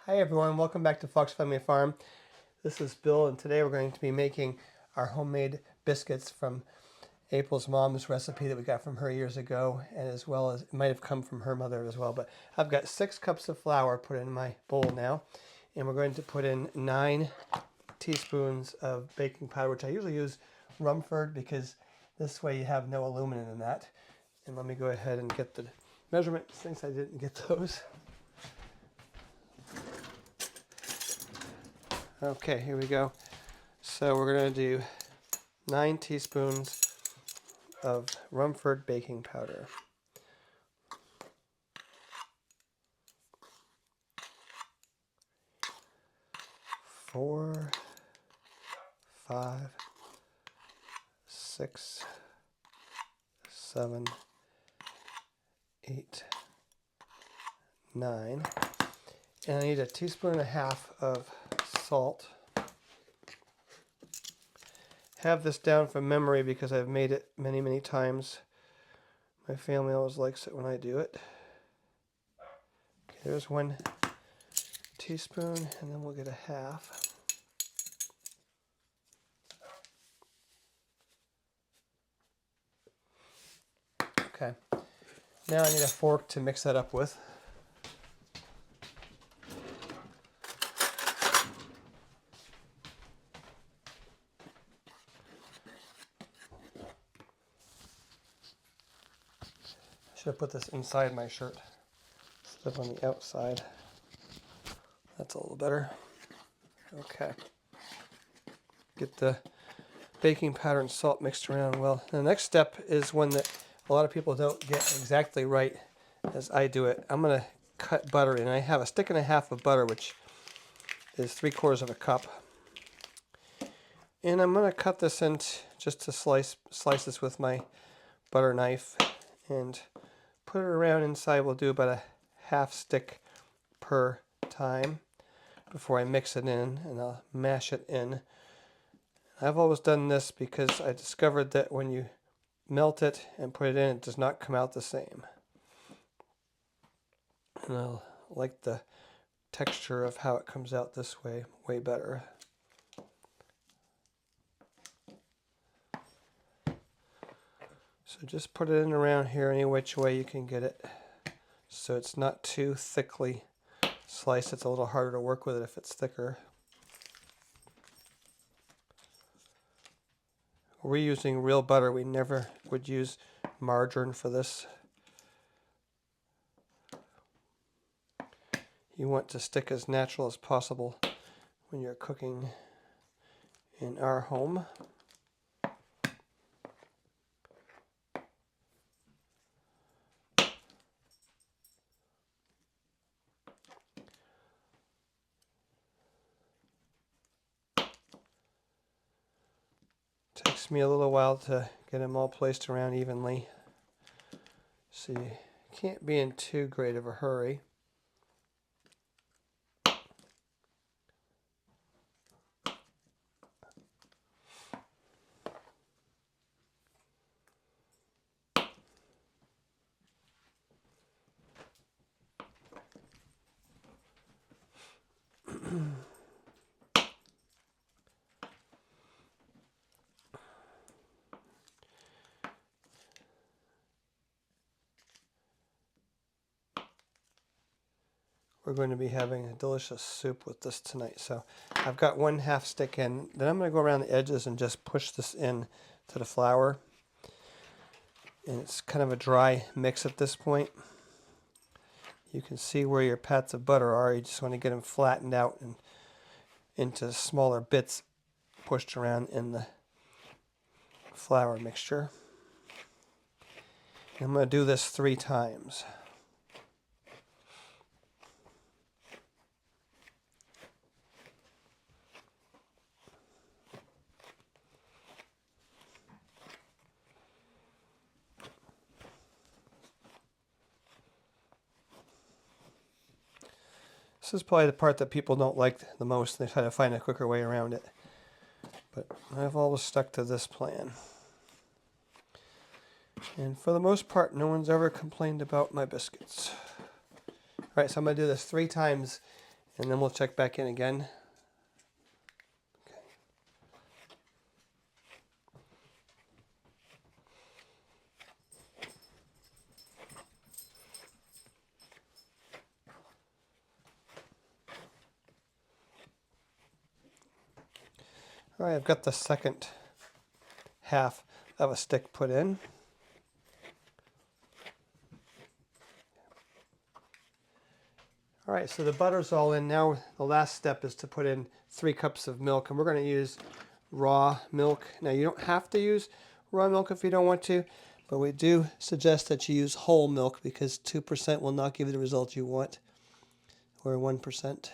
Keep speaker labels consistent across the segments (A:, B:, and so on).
A: Hi everyone, welcome back to Fox Farm. This is Bill, and today we're going to be making our homemade biscuits from April's mom's recipe that we got from her years ago, and as well as it might have come from her mother as well. But I've got 6 cups of flour put in my bowl now, and we're going to put in 9 teaspoons of baking powder, which I usually use Rumford because this way you have no aluminum in that. And let me go ahead and get the measurements since I didn't get those. Okay, here we go. So we're going to do 9 teaspoons of Rumford baking powder. 4, 5, 6, 7, 8, 9. And I need a teaspoon and a half of salt. Have this down from memory because I've made it many times. My family always likes it when I do it. Okay, there's 1 teaspoon, and then we'll get a half. Okay, now I need a fork to mix that up with. I should have put this inside my shirt instead of on the outside. That's a little better. Okay. Get the baking powder and salt mixed around well. The next step is one that a lot of people don't get exactly right as I do it. I'm going to cut butter, and I have a stick and a half of butter, which is 3/4 of a cup. And I'm going to cut this into just to slice this with my butter knife and put it around inside. We'll do about a half stick per time before I mix it in, and I'll mash it in. I've always done this because I discovered that when you melt it and put it in, it does not come out the same. And I like the texture of how it comes out this way way better. So just put it in around here any which way you can get it, so it's not too thickly sliced. It's a little harder to work with it if it's thicker. We're using real butter. We never would use margarine for this. You want to stick as natural as possible when you're cooking in our home. Takes me a little while to get them all placed around evenly, so you can't be in too great of a hurry. We're going to be having a delicious soup with this tonight. So I've got 1/2 stick in. Then I'm going to go around the edges and just push this in to the flour. And it's kind of a dry mix at this point. You can see where your pats of butter are. You just want to get them flattened out and into smaller bits pushed around in the flour mixture. And I'm going to do this 3 times. This is probably the part that people don't like the most. They try to find a quicker way around it. But I've always stuck to this plan. And for the most part, no one's ever complained about my biscuits. Alright, so I'm going to do this 3 times, and then we'll check back in again. All right, I've got the second half of a stick put in. All right, so the butter's all in. Now the last step is to put in 3 cups of milk, and we're going to use raw milk. Now you don't have to use raw milk if you don't want to, but we do suggest that you use whole milk because 2% will not give you the result you want, or 1%.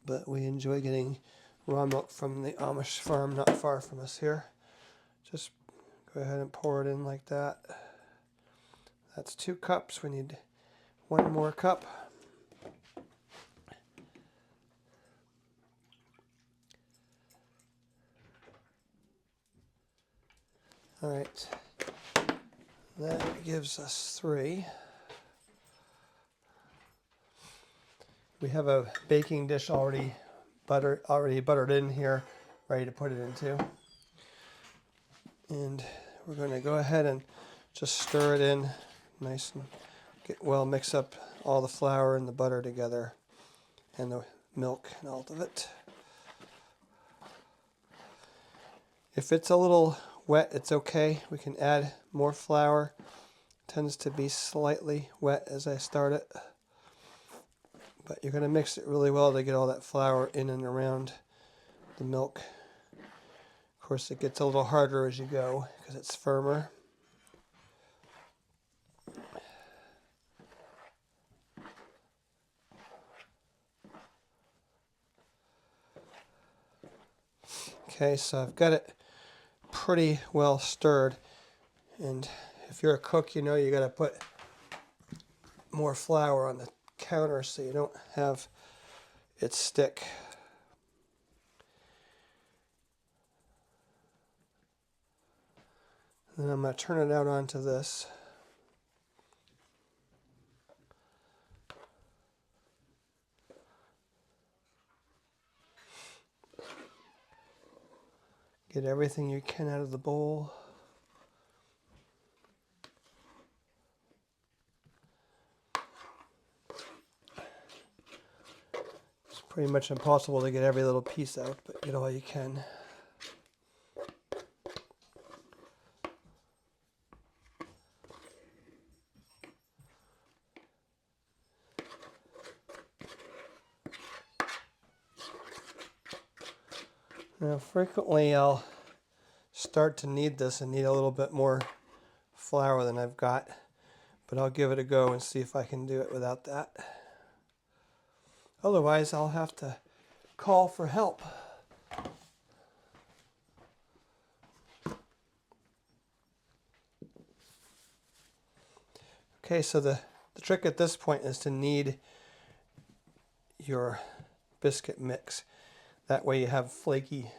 A: But we enjoy getting raw milk from the Amish farm not far from us here. Just go ahead and pour it in like that. That's 2 cups. We need 1 more cup. All right, that gives us 3. We have a baking dish already buttered in here, ready to put it into. And we're going to go ahead and just stir it in nice and mix up all the flour and the butter together and the milk and all of it. If it's a little wet, it's okay. We can add more flour. It tends to be slightly wet as I start it. But you're going to mix it really well to get all that flour in and around the milk. Of course, it gets a little harder as you go because it's firmer. Okay, so I've got it pretty well stirred. And if you're a cook, you know you got to put more flour on the counter so you don't have it stick. Then I'm going to turn it out onto this. Get everything you can out of the bowl. It's pretty much impossible to get every little piece out, but get all you can. Now, frequently I'll start to knead this and need a little bit more flour than I've got, but I'll give it a go and see if I can do it without that. Otherwise, I'll have to call for help. Okay, so the trick at this point is to knead your biscuit mix. That way you have flaky,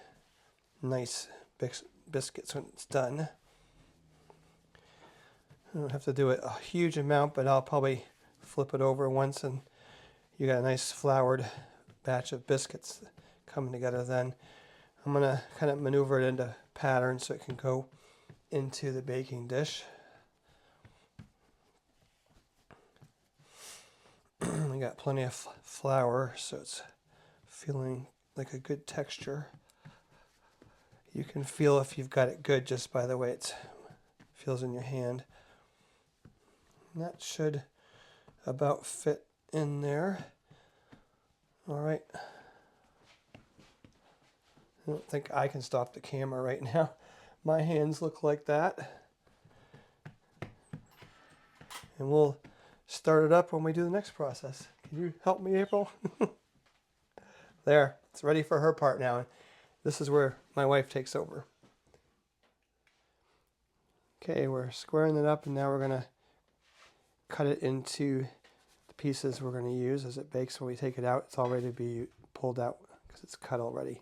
A: nice biscuits when it's done. I don't have to do it a huge amount, but I'll probably flip it over once and you got a nice floured batch of biscuits coming together then. I'm going to kind of maneuver it into pattern so it can go into the baking dish. I got plenty of flour, so it's feeling like a good texture. You can feel if you've got it good just by the way it feels in your hand. And that should about fit in there. All right. I don't think I can stop the camera right now. My hands look like that. And we'll start it up when we do the next process. Can you help me, April? There, it's ready for her part now. This is where my wife takes over. Okay, we're squaring it up and now we're going to cut it into the pieces we're going to use as it bakes. When we take it out, it's all ready to be pulled out because it's cut already.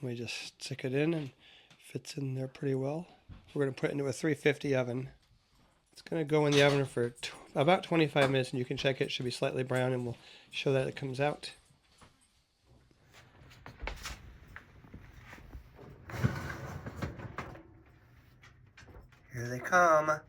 A: And we just stick it in and fits in there pretty well. We're going to put it into a 350 oven. It's going to go in the oven for about 25 minutes, and you can check it. It should be slightly brown, and we'll show that it comes out. Here they come.